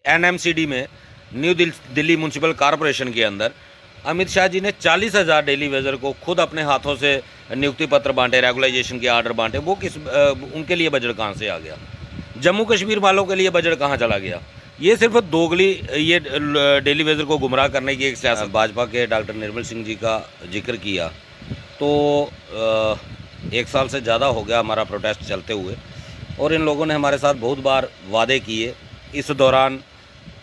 एनएमसीडी में Delhi municipal corporation के अंदर अमित शाह जी ने 40,000 डेली वेजर को खुद अपने हाथों से नियुक्ति पत्र बांटे, रेगुलाइजेशन के आर्डर बांटे। वो उनके लिए बजट कहाँ से आ गया? जम्मू कश्मीर वालों के लिए बजट कहाँ चला गया? ये सिर्फ दोगली, ये डेली वेजर को गुमराह करने की एक सियासत। भाजपा के डॉक्टर निर्मल सिंह जी का जिक्र किया तो 1 साल से ज़्यादा हो गया हमारा प्रोटेस्ट चलते हुए, और इन लोगों ने हमारे साथ बहुत बार वादे किए। इस दौरान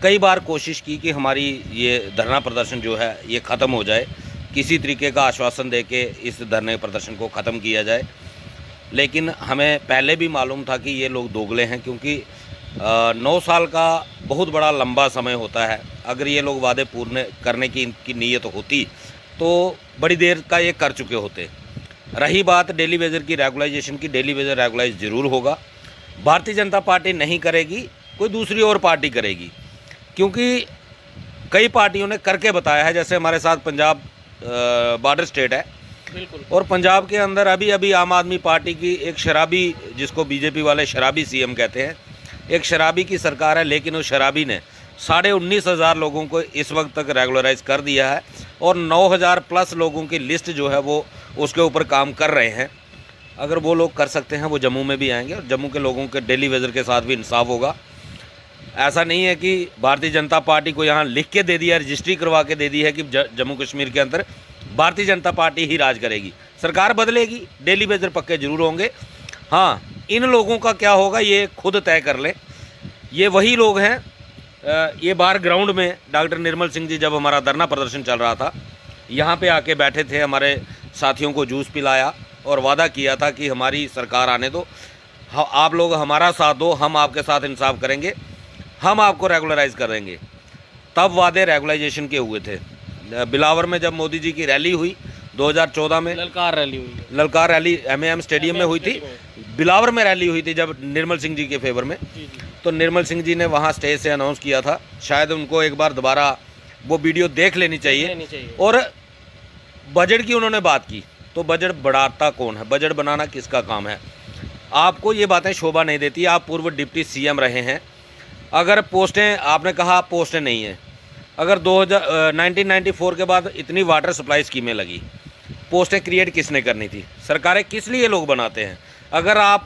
कई बार कोशिश की कि हमारी ये धरना प्रदर्शन जो है ये ख़त्म हो जाए, किसी तरीके का आश्वासन देके इस धरने प्रदर्शन को ख़त्म किया जाए। लेकिन हमें पहले भी मालूम था कि ये लोग दोगले हैं, क्योंकि 9 साल का बहुत बड़ा लंबा समय होता है। अगर ये लोग वादे पूर्ण करने की इनकी नीयत होती तो बड़ी देर का ये कर चुके होते। रही बात डेली वेजर की रेगुलाइजेशन की, डेली वेजर रेगुलाइज ज़रूर होगा। भारतीय जनता पार्टी नहीं करेगी, कोई दूसरी और पार्टी करेगी, क्योंकि कई पार्टियों ने करके बताया है। जैसे हमारे साथ पंजाब बॉर्डर स्टेट है, बिल्कुल, और पंजाब के अंदर अभी आम आदमी पार्टी की एक शराबी, जिसको बीजेपी वाले शराबी सीएम कहते हैं, एक शराबी की सरकार है। लेकिन उस शराबी ने 19,500 लोगों को इस वक्त तक रेगुलराइज कर दिया है, और 9,000 प्लस लोगों की लिस्ट जो है वो उसके ऊपर काम कर रहे हैं। अगर वो लोग कर सकते हैं, वो जम्मू में भी आएंगे, और जम्मू के लोगों के डेली वेजर के साथ भी इंसाफ होगा। ऐसा नहीं है कि भारतीय जनता पार्टी को यहाँ लिख के दे दिया, रजिस्ट्री करवा के दे दी है कि जम्मू कश्मीर के अंदर भारतीय जनता पार्टी ही राज करेगी। सरकार बदलेगी, डेली वेजर पक्के जरूर होंगे। हाँ, इन लोगों का क्या होगा ये खुद तय कर लें। ये वही लोग हैं, ये बाहर ग्राउंड में डॉक्टर निर्मल सिंह जी जब हमारा धरना प्रदर्शन चल रहा था, यहाँ पे आके बैठे थे, हमारे साथियों को जूस पिलाया और वादा किया था कि हमारी सरकार आने दो, आप लोग हमारा साथ दो, हम आपके साथ इंसाफ करेंगे, हम आपको रेगुलराइज करेंगे। तब वादे रेगुलाइजेशन के हुए थे। बिलावर में जब मोदी जी की रैली हुई 2014 में, ललकार रैली MAM स्टेडियम में हुई थी, बिलावर में रैली हुई थी जब निर्मल सिंह जी के फेवर में। तो निर्मल सिंह जी ने वहाँ स्टेज से अनाउंस किया था, शायद उनको एक बार दोबारा वो वीडियो देख लेनी चाहिए। और बजट की उन्होंने बात की, तो बजट बढ़ाता कौन है? बजट बनाना किसका काम है? आपको ये बातें शोभा नहीं देती। आप पूर्व डिप्टी CM रहे हैं। अगर पोस्टें, आपने कहा पोस्टें नहीं है, अगर 1994 के बाद इतनी वाटर सप्लाई स्कीमें लगी, पोस्टें क्रिएट किसने करनी थी? सरकारें किस लिए लोग बनाते हैं? अगर आप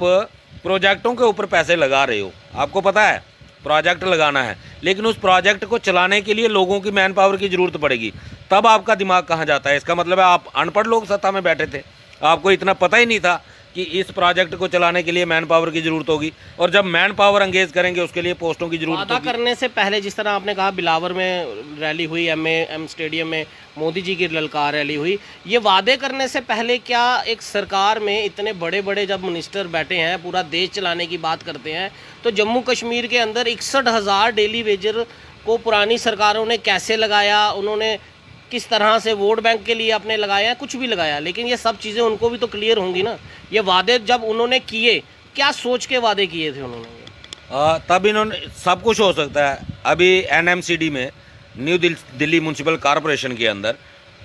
प्रोजेक्टों के ऊपर पैसे लगा रहे हो, आपको पता है प्रोजेक्ट लगाना है, लेकिन उस प्रोजेक्ट को चलाने के लिए लोगों की मैन पावर की ज़रूरत पड़ेगी, तब आपका दिमाग कहाँ जाता है? इसका मतलब है आप अनपढ़ लोग सत्ता में बैठे थे, आपको इतना पता ही नहीं था कि इस प्रोजेक्ट को चलाने के लिए मैन पावर की ज़रूरत होगी, और जब मैन पावर एंगेज करेंगे उसके लिए पोस्टों की ज़रूरत होगी। वादा करने से पहले, जिस तरह आपने कहा बिलावर में रैली हुई, MAM स्टेडियम में मोदी जी की ललकार रैली हुई, ये वादे करने से पहले क्या एक सरकार में इतने बड़े बड़े जब मिनिस्टर बैठे हैं, पूरा देश चलाने की बात करते हैं, तो जम्मू कश्मीर के अंदर 61,000 डेली वेजर को पुरानी सरकारों ने कैसे लगाया, उन्होंने किस तरह से वोट बैंक के लिए आपने लगाया, कुछ भी लगाया, लेकिन ये सब चीज़ें उनको भी तो क्लियर होंगी ना। ये वादे जब उन्होंने किए, क्या सोच के वादे किए थे उन्होंने? तब इन्होंने, सब कुछ हो सकता है। अभी NMCD में दिल्ली म्यूनसिपल कॉरपोरेशन के अंदर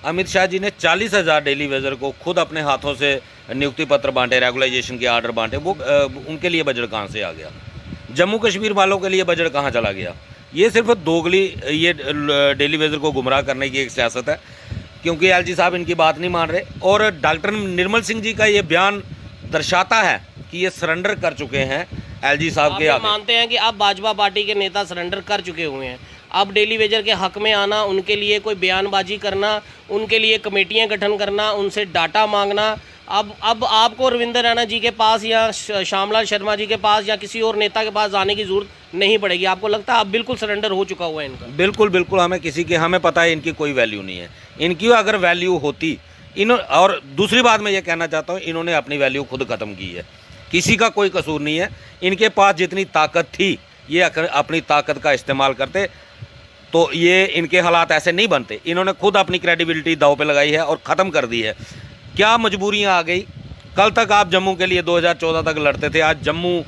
अमित शाह जी ने 40,000 डेली वेजर को खुद अपने हाथों से नियुक्ति पत्र बांटे, रेगुलाइजेशन के आर्डर बांटे। वो उनके लिए बजट कहाँ से आ गया? जम्मू कश्मीर वालों के लिए बजट कहाँ चला गया? ये सिर्फ दोगली, ये डेली वेजर को गुमराह करने की एक सियासत है, क्योंकि LG साहब इनकी बात नहीं मान रहे। और डॉक्टर निर्मल सिंह जी का ये बयान दर्शाता है कि ये सरेंडर कर चुके हैं LG साहब के आगे। मानते हैं कि अब भाजपा पार्टी के नेता सरेंडर कर चुके हुए हैं। अब डेली वेजर के हक में आना, उनके लिए कोई बयानबाजी करना, उनके लिए कमेटियां गठन करना, उनसे डाटा मांगना, अब आपको रविंद्र रैना जी के पास या श्यामलाल शर्मा जी के पास या किसी और नेता के पास जाने की जरूरत नहीं पड़ेगी। आपको लगता है अब बिल्कुल सरेंडर हो चुका हुआ है इनका? बिल्कुल, हमें पता है इनकी कोई वैल्यू नहीं है। इनकी अगर वैल्यू होती, और दूसरी बात मैं ये कहना चाहता हूँ, इन्होंने अपनी वैल्यू खुद ख़त्म की है, किसी का कोई कसूर नहीं है। इनके पास जितनी ताकत थी, ये अपनी ताकत का इस्तेमाल करते तो ये इनके हालात ऐसे नहीं बनते। इन्होंने खुद अपनी क्रेडिबिलिटी दांव पे लगाई है और ख़त्म कर दी है। क्या मजबूरियां आ गई? कल तक आप जम्मू के लिए 2014 तक लड़ते थे, आज जम्मू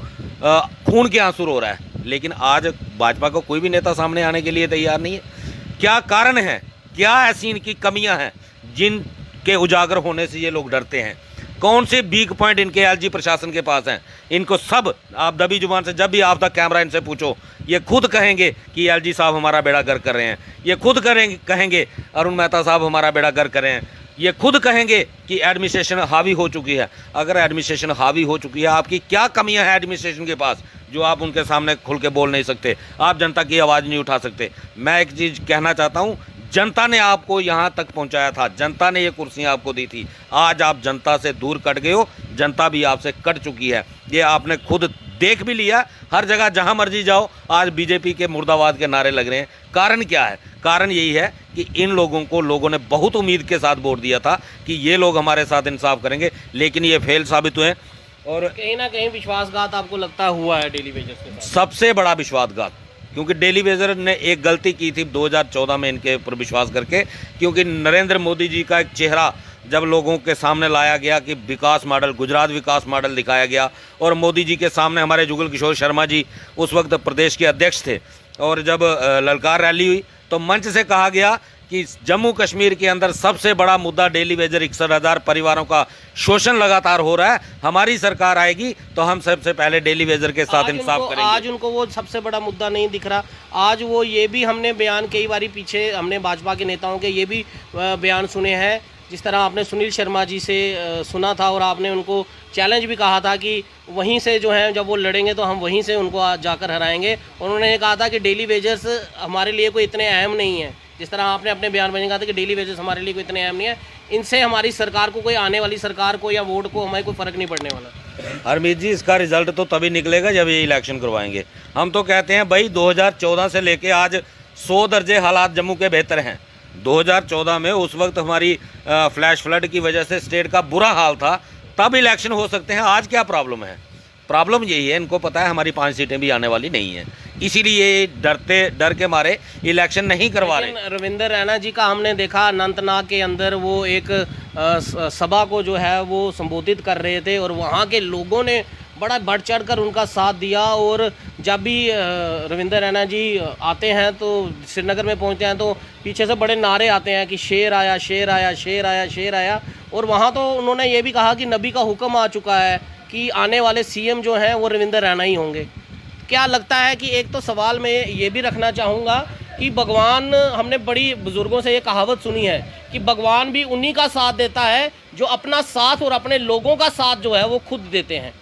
खून के आंसू रो रहा है, लेकिन आज भाजपा को कोई भी नेता सामने आने के लिए तैयार नहीं है। क्या कारण है? क्या ऐसी इनकी कमियां हैं जिनके उजागर होने से ये लोग डरते हैं? कौन से वीक पॉइंट इनके एलजी प्रशासन के पास हैं? इनको सब आप दबी जुबान से जब भी आप तक कैमरा इनसे पूछो, ये खुद कहेंगे कि एलजी साहब हमारा बेड़ा गर्क कर रहे हैं। ये खुद कहेंगे अरुण मेहता साहब हमारा बेड़ा गर्क कर रहे हैं। ये खुद कहेंगे कि एडमिनिस्ट्रेशन हावी हो चुकी है। अगर एडमिनिस्ट्रेशन हावी हो चुकी है, आपकी क्या कमियां हैं एडमिनिस्ट्रेशन के पास जो आप उनके सामने खुल के बोल नहीं सकते? आप जनता की आवाज़ नहीं उठा सकते? मैं एक चीज़ कहना चाहता हूँ, जनता ने आपको यहाँ तक पहुँचाया था, जनता ने ये कुर्सियाँ आपको दी थी। आज आप जनता से दूर कट गए हो, जनता भी आपसे कट चुकी है। ये आपने खुद देख भी लिया। हर जगह जहाँ मर्जी जाओ आज बीजेपी के मुर्दाबाद के नारे लग रहे हैं। कारण क्या है? कारण यही है कि इन लोगों को लोगों ने बहुत उम्मीद के साथ वोट दिया था कि ये लोग हमारे साथ इंसाफ करेंगे, लेकिन ये फेल साबित हुए। और कहीं ना कहीं विश्वासघात आपको लगता हुआ है डेली वेजेस के साथ? सबसे बड़ा विश्वासघात, क्योंकि डेली वेजर ने एक गलती की थी 2014 में इनके ऊपर विश्वास करके, क्योंकि नरेंद्र मोदी जी का एक चेहरा जब लोगों के सामने लाया गया कि विकास मॉडल, गुजरात विकास मॉडल दिखाया गया, और मोदी जी के सामने हमारे जुगल किशोर शर्मा जी उस वक्त प्रदेश के अध्यक्ष थे, और जब ललकार रैली हुई तो मंच से कहा गया कि जम्मू कश्मीर के अंदर सबसे बड़ा मुद्दा डेली वेजर 61,000 परिवारों का शोषण लगातार हो रहा है, हमारी सरकार आएगी तो हम सबसे पहले डेली वेजर के साथ इंसाफ करेंगे। आज उनको वो सबसे बड़ा मुद्दा नहीं दिख रहा। आज वो ये भी हमने बयान कई बारी पीछे हमने भाजपा के नेताओं के ये भी बयान सुने हैं, जिस तरह आपने सुनील शर्मा जी से सुना था और आपने उनको चैलेंज भी कहा था कि वहीं से जो है जब वो लड़ेंगे तो हम वहीं से उनको जाकर हराएंगे। उन्होंने ये कहा था कि डेली वेजर्स हमारे लिए कोई इतने अहम नहीं है, जिस तरह आपने अपने बयान में कहा था कि डेली वेजेस हमारे लिए कोई इतने अहम नहीं है, इनसे हमारी सरकार को, कोई आने वाली सरकार को या वोट को हमें कोई फ़र्क नहीं पड़ने वाला। हरमीत जी, इसका रिजल्ट तो तभी निकलेगा जब ये इलेक्शन करवाएंगे। हम तो कहते हैं भाई 2014 से लेके आज 100 दर्जे हालात जम्मू के बेहतर हैं। 2014 में उस वक्त हमारी फ्लैश फ्लड की वजह से स्टेट का बुरा हाल था, तब इलेक्शन हो सकते हैं। आज क्या प्रॉब्लम है? प्रॉब्लम यही है, इनको पता है हमारी 5 सीटें भी आने वाली नहीं हैं, इसीलिए डर के मारे इलेक्शन नहीं करवा रहे। रविंदर रैना जी का हमने देखा अनंतनाग के अंदर वो एक सभा को जो है वो संबोधित कर रहे थे और वहाँ के लोगों ने बड़ा बढ़ चढ़ कर उनका साथ दिया। और जब भी रविंदर रैना जी आते हैं तो श्रीनगर में पहुँचते हैं तो पीछे से बड़े नारे आते हैं कि शेर आया, शेर आया, शेर आया, शेर आया। और वहाँ तो उन्होंने ये भी कहा कि नबी का हुक्म आ चुका है कि आने वाले सीएम जो हैं वो रविंदर रैना ही होंगे। क्या लगता है कि एक तो सवाल मैं ये भी रखना चाहूँगा कि भगवान, हमने बड़ी बुज़ुर्गों से ये कहावत सुनी है कि भगवान भी उन्हीं का साथ देता है जो अपना साथ और अपने लोगों का साथ जो है वो खुद देते हैं।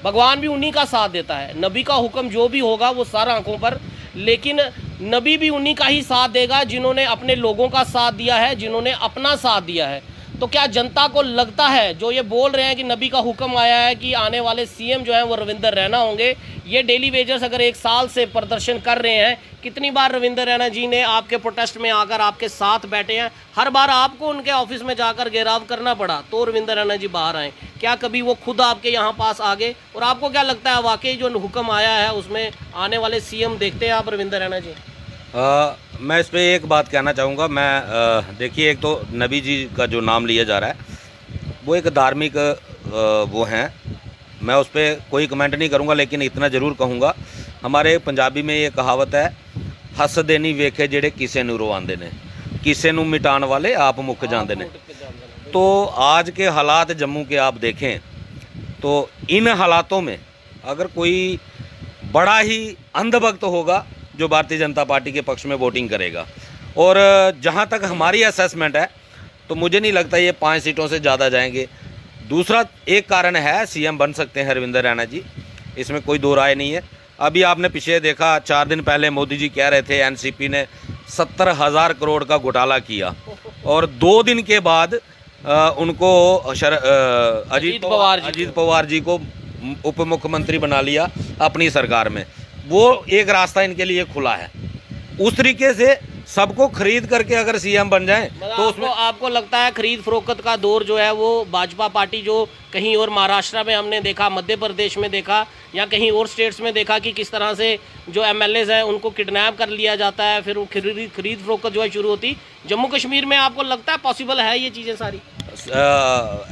भगवान भी उन्हीं का साथ देता है। नबी का हुक्म जो भी होगा वो सारा आंखों पर, लेकिन नबी भी उन्हीं का ही साथ देगा जिन्होंने अपने लोगों का साथ दिया है, जिन्होंने अपना साथ दिया है। तो क्या जनता को लगता है, जो ये बोल रहे हैं कि नबी का हुक्म आया है कि आने वाले सीएम जो हैं वो रविंदर रैना होंगे, ये डेली वेजर्स अगर 1 साल से प्रदर्शन कर रहे हैं, कितनी बार रविंदर रैना जी ने आपके प्रोटेस्ट में आकर आपके साथ बैठे हैं, हर बार आपको उनके ऑफिस में जाकर घेराव करना पड़ा तो रविंदर रैना जी बाहर आए। क्या कभी वो खुद आपके यहाँ पास आ गए? और आपको क्या लगता है वाकई जो हुक्म आया है उसमें आने वाले सीएम देखते हैं आप रविंदर रैना जी? मैं इस पर एक बात कहना चाहूँगा। मैं देखिए, एक तो नबी जी का जो नाम लिया जा रहा है वो एक धार्मिक वो हैं, मैं उस पर कोई कमेंट नहीं करूँगा, लेकिन इतना ज़रूर कहूँगा, हमारे पंजाबी में ये कहावत है, हस देनी वेखे जेड़े किसे नूं रवांदे ने, किसे नूं मिटाण वाले आप मुक जांदे ने। तो आज के हालात जम्मू के आप देखें तो इन हालातों में अगर कोई बड़ा ही अंधभक्त होगा जो भारतीय जनता पार्टी के पक्ष में वोटिंग करेगा, और जहां तक हमारी असेसमेंट है तो मुझे नहीं लगता ये 5 सीटों से ज़्यादा जाएंगे। दूसरा एक कारण है, सीएम बन सकते हैं रविंदर रैना जी, इसमें कोई दो राय नहीं है। अभी आपने पीछे देखा, 4 दिन पहले मोदी जी कह रहे थे एनसीपी ने 70,000 करोड़ का घोटाला किया, और 2 दिन के बाद उनको अजीत पवार जी को उप मुख्यमंत्री बना लिया अपनी सरकार में। वो एक रास्ता इनके लिए खुला है। उस तरीके से सबको खरीद करके अगर सीएम बन जाए तो उसमें आपको लगता है खरीद फरोख्त का दौर जो है वो भाजपा पार्टी जो कहीं और महाराष्ट्र में हमने देखा, मध्य प्रदेश में देखा, या कहीं और स्टेट्स में देखा कि किस तरह से जो एमएलएज हैं उनको किडनैप कर लिया जाता है, फिर वो खरीद फरोख्त जो है शुरू होती। जम्मू कश्मीर में आपको लगता है पॉसिबल है ये चीज़ें सारी?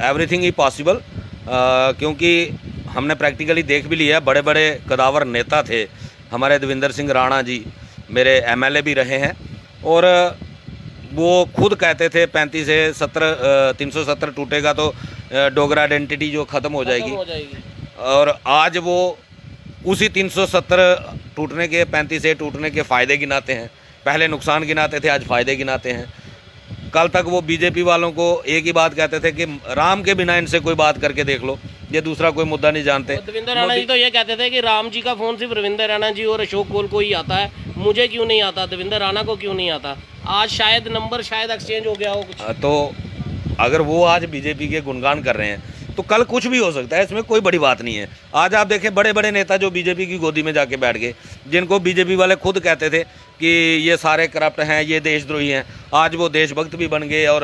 एवरीथिंग इज पॉसिबल, क्योंकि हमने प्रैक्टिकली देख भी लिया। बड़े बड़े कदावर नेता थे हमारे, देवेंद्र सिंह राणा जी मेरे एमएलए भी रहे हैं, और वो खुद कहते थे 35 से 370 टूटेगा तो डोगरा आइडेंटिटी जो ख़त्म हो जाएगी। हो जाएगी। और आज वो उसी 370 टूटने के 35A टूटने के फ़ायदे गिनाते हैं। पहले नुकसान गिनाते थे, आज फ़ायदे गिनाते हैं। कल तक वो बीजेपी वालों को एक ही बात कहते थे कि राम के बिना इनसे कोई बात करके देख लो, ये दूसरा कोई मुद्दा नहीं जानते। देवेंद्र राणा जी तो ये कहते थे कि राम जी का फ़ोन सिर्फ रविंद्र राणा जी और अशोक गोयल को ही आता है, मुझे क्यों नहीं आता, देवेंद्र राणा को क्यों नहीं आता। आज शायद नंबर एक्सचेंज हो गया हो कुछ। तो अगर वो आज बीजेपी के गुणगान कर रहे हैं तो कल कुछ भी हो सकता है, इसमें कोई बड़ी बात नहीं है। आज आप देखें बड़े बड़े नेता जो बीजेपी की गोदी में जाके बैठ गए, जिनको बीजेपी वाले खुद कहते थे कि ये सारे करप्ट हैं, ये देशद्रोही हैं, आज वो देशभक्त भी बन गए। और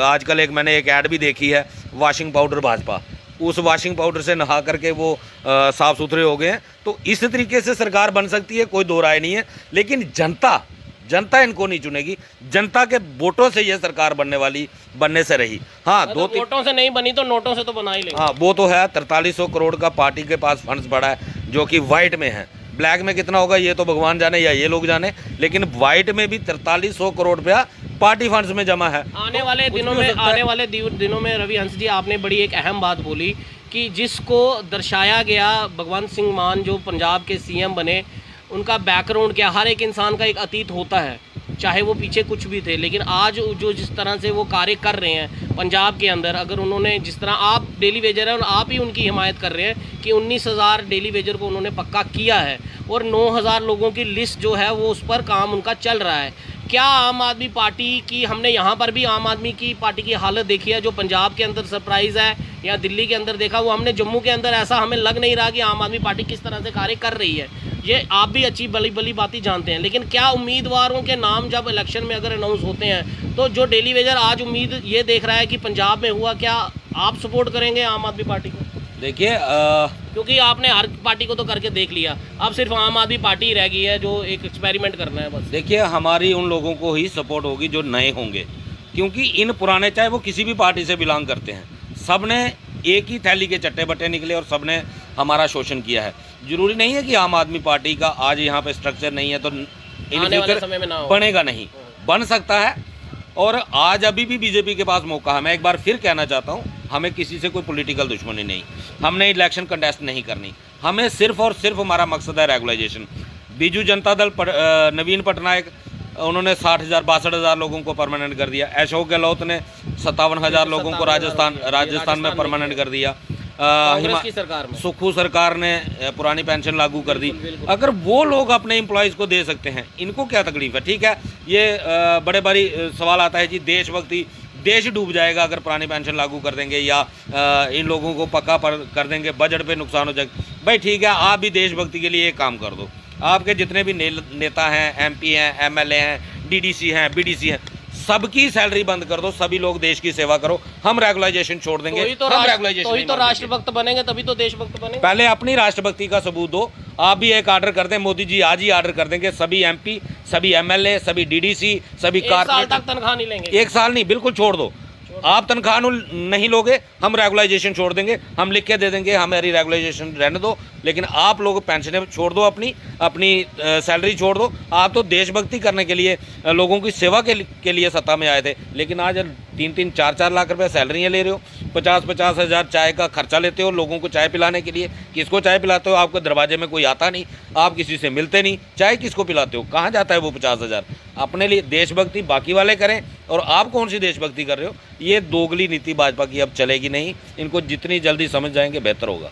आजकल मैंने एक ऐड भी देखी है, वॉशिंग पाउडर भाजपा, उस वॉशिंग पाउडर से नहा करके वो साफ़ सुथरे हो गए हैं। तो इस तरीके से सरकार बन सकती है, कोई दो राय नहीं है। लेकिन जनता इनको नहीं चुनेगी, जनता के वोटों से ये सरकार बनने से रही। हाँ, तो वोटों से नहीं बनी तो नोटों से तो बना ही लेंगे। हाँ, वो तो है। 4300 करोड़ का पार्टी के पास फंड्स पड़ा है, जो कि वाइट में है। ब्लैक में कितना होगा ये तो भगवान जाने या ये लोग जाने, लेकिन वाइट में भी 4300 करोड़ रुपया पार्टी फंड्स में जमा है। आने वाले दिनों में रवि हंस जी, आपने बड़ी एक अहम बात बोली कि जिसको दर्शाया गया, भगवंत सिंह मान जो पंजाब के सीएम बने, उनका बैकग्राउंड क्या, हर एक इंसान का एक अतीत होता है, चाहे वो पीछे कुछ भी थे। लेकिन आज जो जिस तरह से वो कार्य कर रहे हैं पंजाब के अंदर, अगर उन्होंने जिस तरह, आप डेली वेजर हैं और आप ही उनकी हिमायत कर रहे हैं कि 19,000 डेली वेजर को उन्होंने पक्का किया है और 9,000 लोगों की लिस्ट जो है वो उस पर काम उनका चल रहा है। क्या आम आदमी पार्टी की, हमने यहाँ पर भी आम आदमी की पार्टी की हालत देखी है, जो पंजाब के अंदर सरप्राइज़ है या दिल्ली के अंदर देखा, वो हमने जम्मू के अंदर ऐसा हमें लग नहीं रहा कि आम आदमी पार्टी किस तरह से कार्य कर रही है। ये आप भी अच्छी भली बातें जानते हैं। लेकिन क्या उम्मीदवारों के नाम जब इलेक्शन में अगर अनाउंस होते हैं तो जो डेली वेजर आज उम्मीद ये देख रहा है कि पंजाब में हुआ, क्या आप सपोर्ट करेंगे आम आदमी पार्टी को? देखिए, क्योंकि आपने हर पार्टी को तो करके देख लिया, अब सिर्फ आम आदमी पार्टी रह गई है जो एक एक्सपेरिमेंट करना है बस। देखिए, हमारी उन लोगों को ही सपोर्ट होगी जो नए होंगे, क्योंकि इन पुराने, चाहे वो किसी भी पार्टी से बिलोंग करते हैं, सब ने एक ही थैली के चट्टे बट्टे निकले और सब ने हमारा शोषण किया है। जरूरी नहीं है कि आम आदमी पार्टी का आज यहाँ पे स्ट्रक्चर नहीं है तो इन फ्यूचर समय में ना हो। बनेगा नहीं, बन सकता है। और आज अभी भी बीजेपी के पास मौका है। मैं एक बार फिर कहना चाहता हूँ, हमें किसी से कोई पॉलिटिकल दुश्मनी नहीं, हमने इलेक्शन कंटेस्ट नहीं करनी, हमें सिर्फ और सिर्फ हमारा मकसद है रेगुलाइजेशन। बीजू जनता दल नवीन पटनायक, उन्होंने 60,000 62,000 लोगों को परमानेंट कर दिया। अशोक गहलोत ने 57,000 लोगों को राजस्थान में परमानेंट कर दिया। की सरकार में सुक्खू सरकार ने पुरानी पेंशन लागू कर दी। अगर वो लोग अपने एम्प्लॉयज़ को दे सकते हैं, इनको क्या तकलीफ है? ठीक है, ये बड़े बड़ी सवाल आता है जी, देशभक्ति, देश डूब जाएगा अगर पुरानी पेंशन लागू कर देंगे या इन लोगों को पक्का कर देंगे, बजट पे नुकसान हो जाएगा। भाई ठीक है, आप भी देशभक्ति के लिए एक काम कर दो। आपके जितने भी नेता हैं, एमपी हैं, एमएलए हैं, डीडीसी हैं, बीडीसी हैं, सबकी सैलरी बंद कर दो, सभी लोग देश की सेवा करो। हम रेगुलाइजेशन छोड़ देंगे, हम तो राष्ट्रभक्त बनेंगे, तभी तो देशभक्त बनेंगे। पहले अपनी राष्ट्रभक्ति का सबूत दो। आप भी एक ऑर्डर कर दें, मोदी जी आज ही ऑर्डर कर देंगे, सभी एमपी, सभी एमएलए, सभी डीडीसी, सभी कारपोरेट तक तनख्वाह नहीं लेंगे। 1 साल नहीं, बिल्कुल छोड़ दो। आप तनख्वाह नहीं लोगे, हम रेगुलाइजेशन छोड़ देंगे, हम लिख के दे देंगे हमारी रेगुलाइजेशन रहने दो, लेकिन आप लोग पेंशनें छोड़ दो, अपनी सैलरी छोड़ दो। आप तो देशभक्ति करने के लिए, लोगों की सेवा के लिए सत्ता में आए थे, लेकिन आज 3-3, 4-4 लाख रुपए सैलरियाँ ले रहे हो, 50-50 हज़ार चाय का खर्चा लेते हो लोगों को चाय पिलाने के लिए। किसको चाय पिलाते हो? आपके दरवाजे में कोई आता नहीं, आप किसी से मिलते नहीं, चाय किसको पिलाते हो? कहाँ जाता है वो 50,000? अपने लिए देशभक्ति बाकी वाले करें, और आप कौन सी देशभक्ति कर रहे हो? ये दोगली नीति भाजपा की अब चलेगी नहीं। इनको जितनी जल्दी समझ जाएंगे बेहतर होगा।